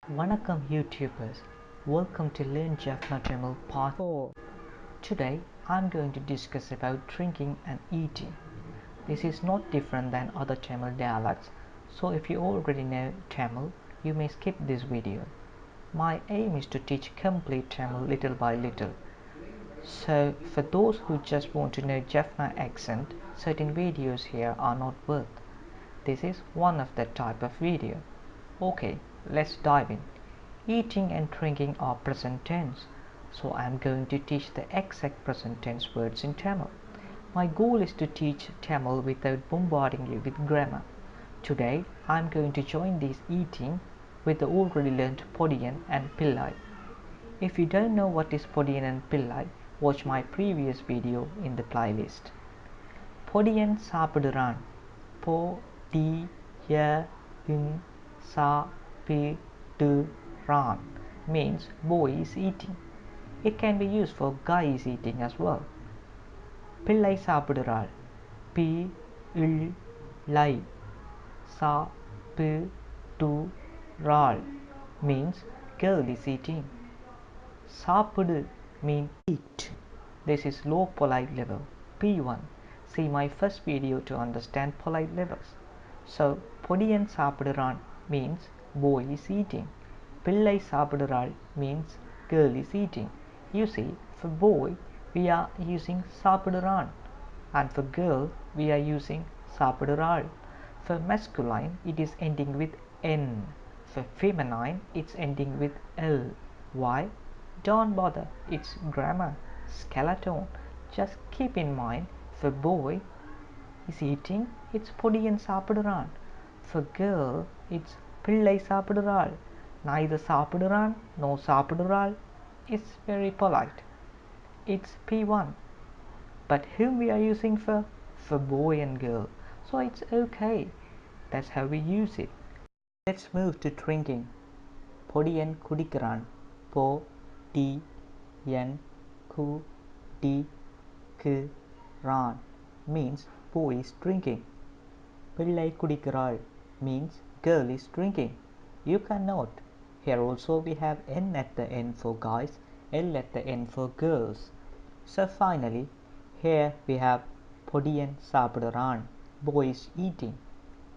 wa-nak-kam YouTubers, welcome to Learn Jaffna Tamil Part 4. Today I'm going to discuss about drinking and eating. This is not different than other Tamil dialects, so if you already know Tamil, you may skip this video. My aim is to teach complete Tamil little by little. So for those who just want to know Jaffna accent, certain videos here are not worth. This is one of that type of video. Okay, let's dive in. Eating and drinking are present tense, so I am going to teach the exact present tense words in Tamil. My goal is to teach Tamil without bombarding you with grammar. Today I am going to join these eating with the already learned podiyan and pillai. If you don't know what is podiyan and pillai, watch my previous video in the playlist. Podiyan சாப்பிடுறான். சாப்பிடுறான் means boy is eating. It can be used for guy is eating as well. பிள்ளை சாப்பிடுறாள். பிள்ளை சாப்பிடுறாள் means girl is eating. சாப்பிடு means eat. This is low polite level, P1. See my first video to understand polite levels. So, பொடியன் சாப்பிடுறான் means boy is eating. பிள்ளை சாப்பிடுறாள் means girl is eating. You see, for boy we are using சாப்பிடுறான், and for girl we are using சாப்பிடுறாள். For masculine it is ending with N. For feminine it's ending with L. Why? Don't bother, it's grammar, skeleton. Just keep in mind, for boy is eating, it's பொடியன் சாப்பிடுறான். For girl, it's பிள்ளை சாப்பிடுறாள். Neither சாப்பிடுறான் nor சாப்பிடுறாள். It's very polite. It's P1. But whom we are using for boy and girl. So it's okay. That's how we use it. Let's move to drinking. பொடியன் குடிக்கிறான். பொடியன் குடிக்கிறான் means boy is drinking. பிள்ளை குடிக்கிறாள் means girl is drinking. You can note, here also we have N at the end for guys, L at the end for girls. So finally, here we have பொடியன் சாப்பிடுறான், boy is eating.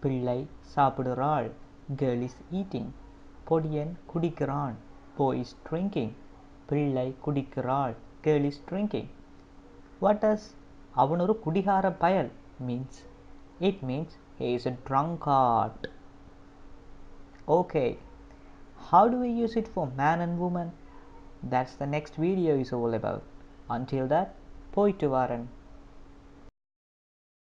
பிள்ளை சாப்பிடுறாள், girl is eating. பொடியன் குடிக்கிறான், boy is drinking. பிள்ளை குடிக்கிறாள், girl is drinking. What does அவனொரு குடிகார பயல் means? It means he is a drunkard. Okay, how do we use it for man and woman? That's the next video is all about. Until that, போயிட்டு வரேன்.